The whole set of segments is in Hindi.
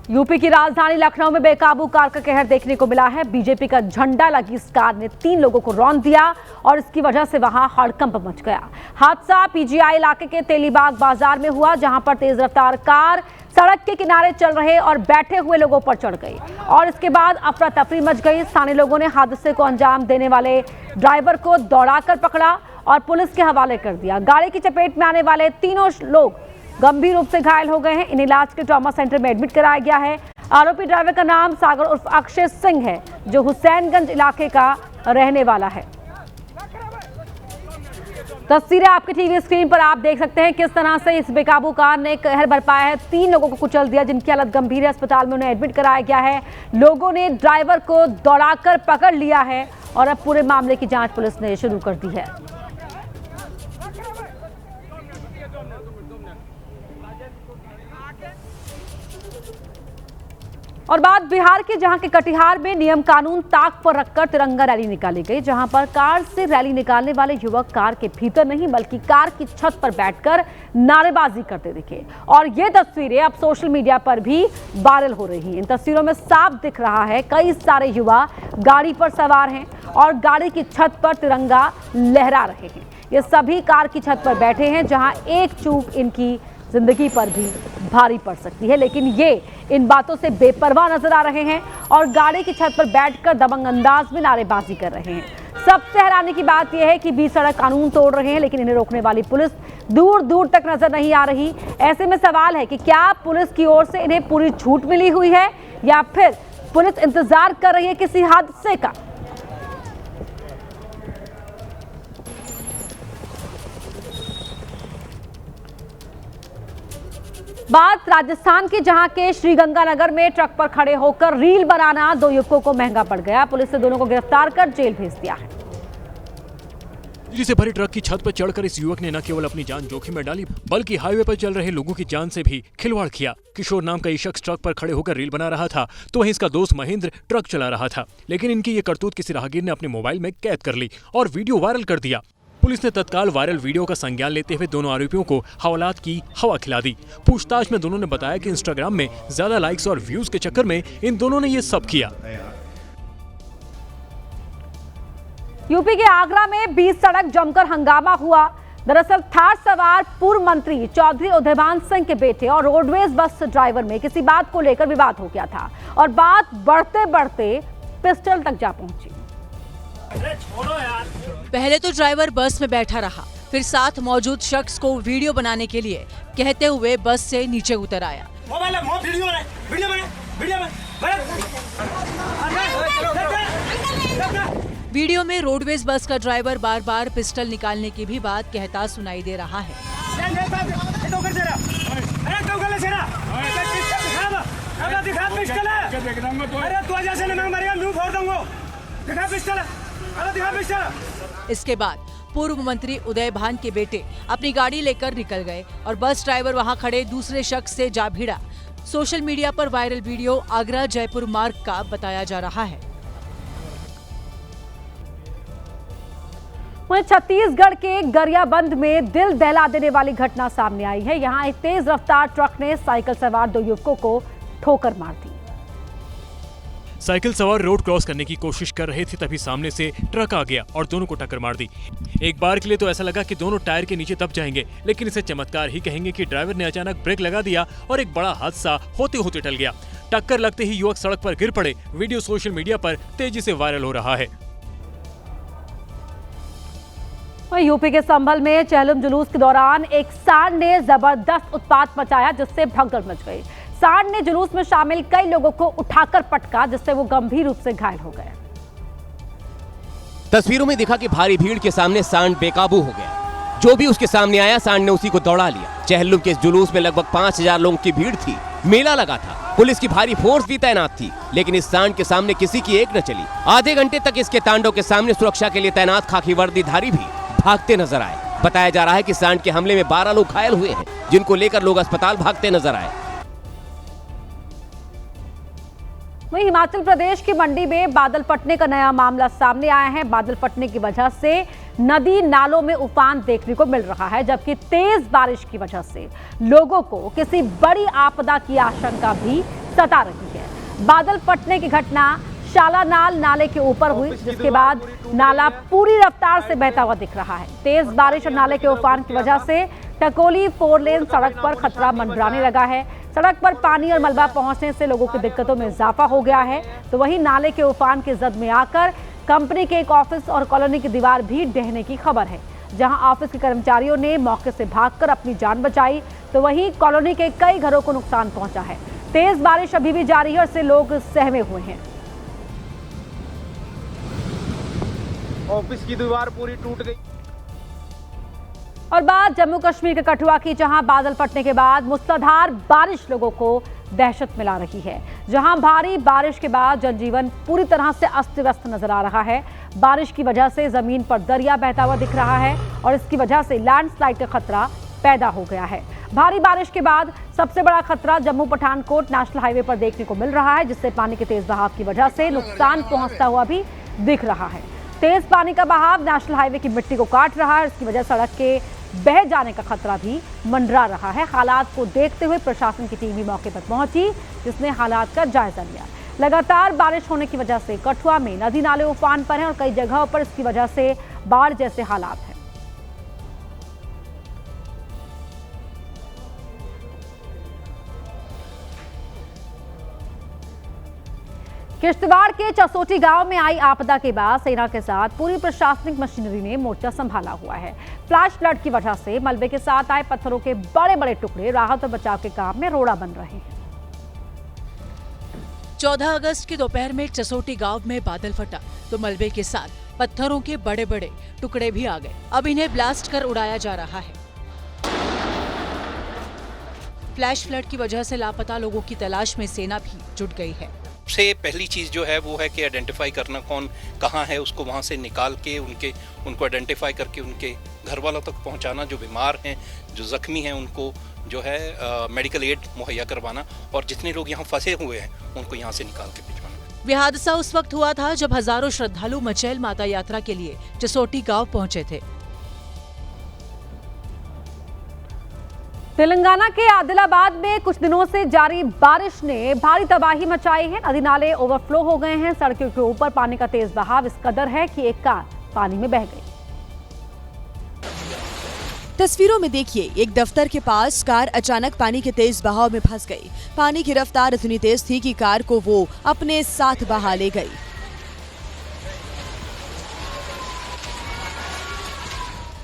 यूपी की राजधानी लखनऊ में बेकाबू कार का कहर देखने को मिला है। बीजेपी का झंडा लगी इस कार ने 3 लोगों को रौंद दिया और इसकी वजह से वहां हड़कंप मच गया। हादसा पीजीआई इलाके के तेलीबाग बाजार में हुआ, जहां पर तेज रफ्तार कार सड़क के किनारे चल रहे और बैठे हुए लोगों पर चढ़ गई और इसके बाद अफरा तफरी मच गई। स्थानीय लोगों ने हादसे को अंजाम देने वाले ड्राइवर को दौड़ाकर पकड़ा और पुलिस के हवाले कर दिया। गाड़ी की चपेट में आने वाले तीनों लोग गंभीर रूप से घायल हो गए हैं। इन्हें इलाज के ट्रॉमा सेंटर में एडमिट कराया गया है। आरोपी ड्राइवर का नाम सागर उर्फ अक्षय सिंह है, जो हुसैनगंज इलाके का रहने वाला है। तस्वीरें आपकी टीवी स्क्रीन पर आप देख सकते हैं किस तरह से इस बेकाबू कार ने कहर बरपाया है। 3 लोगों को कुचल दिया, जिनकी हालत गंभीर है। अस्पताल में उन्हें एडमिट कराया गया है। लोगों ने ड्राइवर को दौड़ाकर पकड़ लिया है और अब पूरे मामले की जांच पुलिस ने शुरू कर दी है। और बात बिहार के, जहां के कटिहार में नियम कानून ताक पर रखकर तिरंगा रैली निकाली गई, जहां पर कार से रैली निकालने वाले युवक कार के भीतर नहीं बल्कि कार की छत पर बैठकर नारेबाजी करते दिखे और ये तस्वीरें अब सोशल मीडिया पर भी वायरल हो रही हैं। इन तस्वीरों में साफ दिख रहा है कई सारे युवा गाड़ी पर सवार हैं और गाड़ी की छत पर तिरंगा लहरा रहे हैं। ये सभी कार की छत पर बैठे हैं, जहां एक चूक इनकी जिंदगी पर भी भारी पड़ सकती है, लेकिन ये इन बातों से बेपरवाह नजर आ रहे हैं और गाड़ी की छत पर बैठकर दबंग अंदाज में नारेबाजी कर रहे हैं। सबसे हैरानी की बात यह है कि बीच सड़क कानून तोड़ रहे हैं, लेकिन इन्हें रोकने वाली पुलिस दूर दूर तक नजर नहीं आ रही। ऐसे में सवाल है कि क्या पुलिस की ओर से इन्हें पूरी छूट मिली हुई है या फिर पुलिस इंतजार कर रही है किसी हादसे का। बात राजस्थान की, जहां के श्रीगंगानगर में ट्रक पर खड़े होकर रील बनाना 2 युवकों को महंगा पड़ गया। पुलिस ने दोनों को गिरफ्तार कर जेल भेज दिया है। से भरी ट्रक की छत पर चढ़कर इस युवक ने न केवल अपनी जान जोखिम में डाली, बल्कि हाईवे पर चल रहे लोगों की जान से भी खिलवाड़ किया। किशोर नाम का ये शख्स ट्रक पर खड़े होकर रील बना रहा था, तो वहीं इसका दोस्त महेंद्र ट्रक चला रहा था। लेकिन इनकी ये करतूत किसी राहगीर ने अपने मोबाइल में कैद कर ली और वीडियो वायरल कर दिया। पुलिस ने तत्काल वायरल वीडियो का संज्ञान लेते हुए दोनों आरोपियों को हवालात की हवा खिला दी। पूछताछ में दोनों ने बताया कि इंस्टाग्राम में ज्यादा लाइक्स और व्यूज के चक्कर में इन दोनों ने ये सब किया। यूपी के आगरा में बीच सड़क जमकर हंगामा हुआ। दरअसल थार सवार पूर्व मंत्री चौधरी उदयभान सिंह के बेटे और रोडवेज बस ड्राइवर में किसी बात को लेकर विवाद हो गया था और बात बढ़ते बढ़ते पिस्टल तक जा पहुंची। पहले तो ड्राइवर बस में बैठा रहा, फिर साथ मौजूद शख्स को वीडियो बनाने के लिए कहते हुए बस से नीचे उतर आया। वीडियो में रोडवेज बस का ड्राइवर बार बार पिस्टल निकालने की भी बात कहता सुनाई दे रहा है। इसके बाद पूर्व मंत्री उदयभान के बेटे अपनी गाड़ी लेकर निकल गए और बस ड्राइवर वहां खड़े दूसरे शख्स से जा भिड़ा। सोशल मीडिया पर वायरल वीडियो आगरा जयपुर मार्ग का बताया जा रहा है। वहीं छत्तीसगढ़ के गरियाबंद में दिल दहला देने वाली घटना सामने आई है। यहां एक तेज रफ्तार ट्रक ने साइकिल सवार 2 युवकों को ठोकर मार दी। साइकिल सवार रोड क्रॉस करने की कोशिश कर रहे थे, तभी सामने से ट्रक आ गया और दोनों को टक्कर मार दी। एक बार के लिए तो ऐसा लगा कि दोनों टायर के नीचे दब जाएंगे, लेकिन इसे चमत्कार ही कहेंगे कि ड्राइवर ने अचानक ब्रेक लगा दिया और एक बड़ा हादसा होते होते टल गया। टक्कर लगते ही युवक सड़क पर गिर पड़े। वीडियो सोशल मीडिया पर तेजी से वायरल हो रहा है। यूपी के संभल में चहलम जुलूस के दौरान एक सांड ने जबरदस्त उत्पात मचाया, जिससे भगदड़ मच गई। सांड ने जुलूस में शामिल कई लोगों को उठाकर पटका, जिससे वो गंभीर रूप से घायल हो गए। तस्वीरों में दिखा कि भारी भीड़ के सामने सांड बेकाबू हो गया। जो भी उसके सामने आया सांड ने उसी को दौड़ा लिया। चहलम के इस जुलूस में लगभग 5000 लोगों की भीड़ थी। मेला लगा था, पुलिस की भारी फोर्स भी तैनात थी, लेकिन इस सांड के सामने किसी की एक न चली। आधे घंटे तक इसके तांडव के सामने सुरक्षा के लिए तैनात खाकी वर्दीधारी भी भागते नजर आए। बताया जा रहा है कि सांड के हमले में 12 लोग घायल हुए हैं, जिनको लेकर लोग अस्पताल भागते नजर आए। वहीं हिमाचल प्रदेश की मंडी में बादल फटने का नया मामला सामने आया है। बादल फटने की वजह से नदी नालों में उफान देखने को मिल रहा है, जबकि तेज बारिश की वजह से लोगों को किसी बड़ी आपदा की आशंका भी सता रही है। बादल फटने की घटना शालानाल नाले के ऊपर हुई, जिसके बाद नाला पूरी रफ्तार से बहता हुआ दिख रहा है। तेज बारिश और नाले के उफान की वजह से टकोली 4 लेन सड़क पर खतरा मंडराने लगा है। सड़क पर पानी और मलबा पहुंचने से लोगों की दिक्कतों में इजाफा हो गया है। तो वहीं नाले के उफान की जद में आकर कंपनी के एक ऑफिस और कॉलोनी की दीवार भी ढहने की खबर है। जहां ऑफिस के कर्मचारियों ने मौके से भागकर अपनी जान बचाई, तो वहीं कॉलोनी के कई घरों को नुकसान पहुंचा है। तेज बारिश अभी भी जारी है और इससे लोग सहमे हुए हैं। ऑफिस की दीवार पूरी टूट गई। और बात जम्मू कश्मीर के कठुआ की, जहां बादल फटने के बाद मूसलाधार बारिश लोगों को दहशत मिला रही है। जहां भारी बारिश के बाद जनजीवन पूरी तरह से अस्त व्यस्त नजर आ रहा है। बारिश की वजह से जमीन पर दरिया बहता हुआ दिख रहा है और इसकी वजह से लैंडस्लाइड का खतरा पैदा हो गया है। भारी बारिश के बाद सबसे बड़ा खतरा जम्मू पठानकोट नेशनल हाईवे पर देखने को मिल रहा है, जिससे पानी के तेज बहाव की वजह से नुकसान पहुंचता हुआ भी दिख रहा है। तेज पानी का बहाव नेशनल हाईवे की मिट्टी को काट रहा है। इसकी वजह सड़क के बह जाने का खतरा भी मंडरा रहा है। हालात को देखते हुए प्रशासन की टीम भी मौके पर पहुंची, जिसने हालात का जायजा लिया। लगातार बारिश होने की वजह से कठुआ में नदी नाले उफान पर हैं और कई जगहों पर इसकी वजह से बाढ़ जैसे हालात हैं। किश्तवाड़ के चसोटी गांव में आई आपदा के बाद सेना के साथ पूरी प्रशासनिक मशीनरी ने मोर्चा संभाला हुआ है। फ्लैश फ्लड की वजह से मलबे के साथ आए पत्थरों के बड़े बड़े टुकड़े राहत और बचाव के काम में रोड़ा बन रहे हैं। 14 अगस्त की दोपहर में चसोटी गांव में बादल फटा तो मलबे के साथ पत्थरों के बड़े बड़े टुकड़े भी आ गए। अब इन्हें ब्लास्ट कर उड़ाया जा रहा है। फ्लैश फ्लड की वजह से लापता लोगों की तलाश में सेना भी जुट गई है। सबसे पहली चीज़ जो है वो है कि आइडेंटिफाई करना कौन कहाँ है, उसको वहाँ से निकाल के उनको आइडेंटिफाई करके उनके घर वालों तक पहुँचाना। जो बीमार हैं, जो जख्मी हैं, उनको जो है मेडिकल एड मुहैया करवाना और जितने लोग यहाँ फंसे हुए हैं उनको यहाँ से निकाल के भिजवाना। यह हादसा उस वक्त हुआ था जब हजारों श्रद्धालु मचैल माता यात्रा के लिए चसोटी गांव पहुंचे थे। तेलंगाना के आदिलाबाद में कुछ दिनों से जारी बारिश ने भारी तबाही मचाई है। नदी नाले ओवरफ्लो हो गए हैं। सड़कों के ऊपर पानी का तेज बहाव इस कदर है कि एक कार पानी में बह गई। तस्वीरों में देखिए, एक दफ्तर के पास कार अचानक पानी के तेज बहाव में फंस गई। पानी की रफ्तार इतनी तेज थी कि कार को वो अपने साथ बहा ले गई।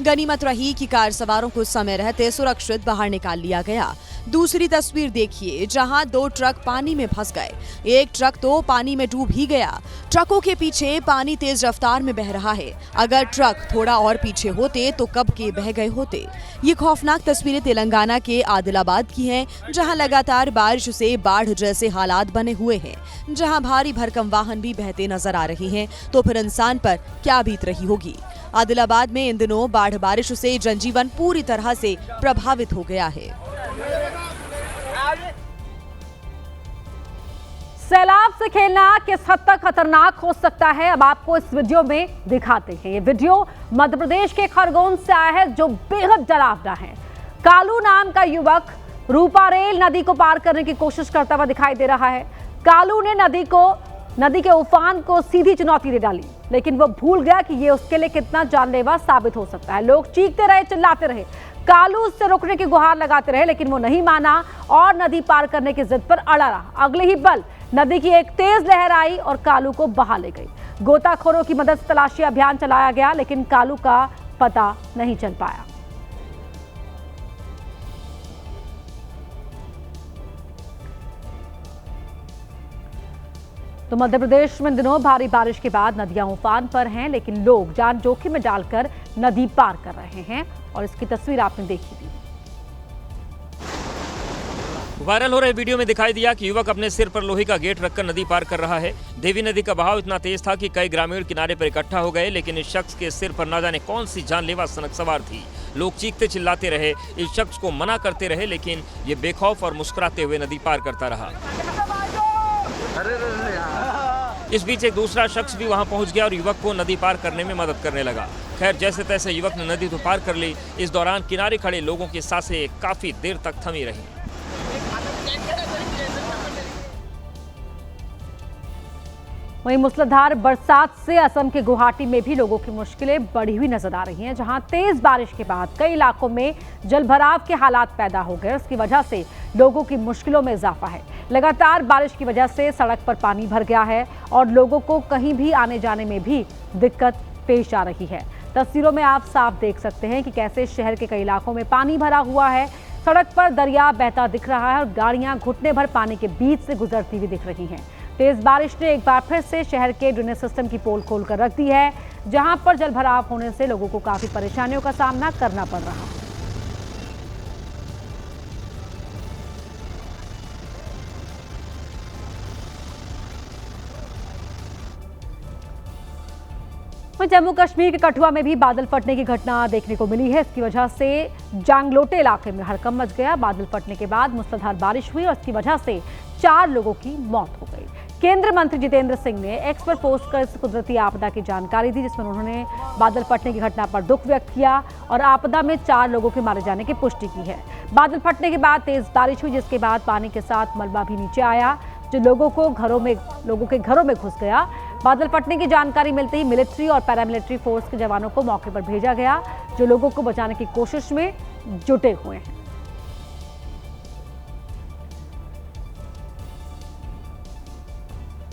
गनीमत रही कि कार सवारों को समय रहते सुरक्षित बाहर निकाल लिया गया। दूसरी तस्वीर देखिए, जहां 2 ट्रक पानी में फंस गए। एक ट्रक तो पानी में डूब ही गया। ट्रकों के पीछे पानी तेज रफ्तार में बह रहा है। अगर ट्रक थोड़ा और पीछे होते तो कब के बह गए होते। ये खौफनाक तस्वीरें तेलंगाना के आदिलाबाद की हैं, जहां लगातार बारिश से बाढ़ जैसे हालात बने हुए हैं। जहां भारी भरकम वाहन भी बहते नजर आ रहे हैं, तो फिर इंसान पर क्या बीत रही होगी। आदिलाबाद में इन दिनों बाढ़ बारिश से जनजीवन पूरी तरह से प्रभावित हो गया है। सैलाब से खेलना किस हद तक खतरनाक हो सकता है, अब आपको इस वीडियो में दिखाते हैं। ये वीडियो मध्य प्रदेश के खरगोन से आया है, जो बेहद डरावना है। कालू नाम का युवक रूपारेल नदी को पार करने की कोशिश करता हुआ दिखाई दे रहा है। कालू ने नदी के उफान को सीधी चुनौती दे डाली, लेकिन वो भूल गया कि ये उसके लिए कितना जानलेवा साबित हो सकता है। लोग चीखते रहे, चिल्लाते रहे, कालू उससे रोकने की गुहार लगाते रहे, लेकिन वो नहीं माना और नदी पार करने की जिद पर अड़ा रहा। अगले ही पल नदी की एक तेज लहर आई और कालू को बहा ले गई। गोताखोरों की मदद से तलाशी अभियान चलाया गया, लेकिन कालू का पता नहीं चल पाया। तो मध्य प्रदेश में दिनों भारी बारिश के बाद नदियां उफान पर हैं, लेकिन लोग जान जोखिम में डालकर नदी पार कर रहे हैं और इसकी तस्वीर आपने देखी थी। वायरल हो रहे वीडियो में दिखाई दिया कि युवक अपने सिर पर लोहे का गेट रखकर नदी पार कर रहा है। देवी नदी का बहाव इतना तेज था कि कई ग्रामीण किनारे पर इकट्ठा हो गए, लेकिन इस शख्स के सिर पर न जाने कौन सी जानलेवा सनक सवार थी। लोग चीखते चिल्लाते रहे, इस शख्स को मना करते रहे, लेकिन ये बेखौफ और मुस्कुराते हुए नदी पार करता रहा। इस बीच एक दूसरा शख्स भी वहां पहुंच गया और युवक को नदी पार करने में मदद करने लगा। खैर, जैसे तैसे युवक ने नदी तो पार कर ली। इस दौरान किनारे खड़े लोगों की सांसें काफी देर तक थमी रही। वहीं मूसलाधार बरसात से असम के गुवाहाटी में भी लोगों की मुश्किलें बढ़ी हुई नजर आ रही हैं, जहां तेज बारिश के बाद कई इलाकों में जलभराव के हालात पैदा हो गए। उसकी वजह से लोगों की मुश्किलों में इजाफा है। लगातार बारिश की वजह से सड़क पर पानी भर गया है और लोगों को कहीं भी आने जाने में भी दिक्कत पेश आ रही है। तस्वीरों में आप साफ देख सकते हैं कि कैसे शहर के कई इलाकों में पानी भरा हुआ है। सड़क पर दरिया बहता दिख रहा है और गाड़ियां घुटने भर पानी के बीच से गुजरती हुई दिख रही हैं। तेज बारिश ने एक बार फिर से शहर के ड्रेनेज सिस्टम की पोल खोलकर रख दी है, जहां पर जलभराव होने से लोगों को काफी परेशानियों का सामना करना पड़ रहा है। जम्मू कश्मीर के कठुआ में भी बादल फटने की घटना देखने को मिली है। इसकी वजह से जांगलोटे इलाके में हड़कंप मच गया। बादल फटने के बाद मूसलाधार बारिश हुई और इसकी वजह से 4 लोगों की मौत हो गई। केंद्रीय मंत्री जितेंद्र सिंह ने एक्स पर पोस्ट कर इस कुदरती आपदा की जानकारी दी, जिसमें उन्होंने बादल फटने की घटना पर दुख व्यक्त किया और आपदा में 4 लोगों के मारे जाने की पुष्टि की है। बादल फटने के बाद तेज बारिश हुई, जिसके बाद पानी के साथ मलबा भी नीचे आया, जो लोगों के घरों में घुस गया। बादल फटने की जानकारी मिलते ही मिलिट्री और पैरामिलिट्री फोर्स के जवानों को मौके पर भेजा गया, जो लोगों को बचाने की कोशिश में जुटे हुए हैं।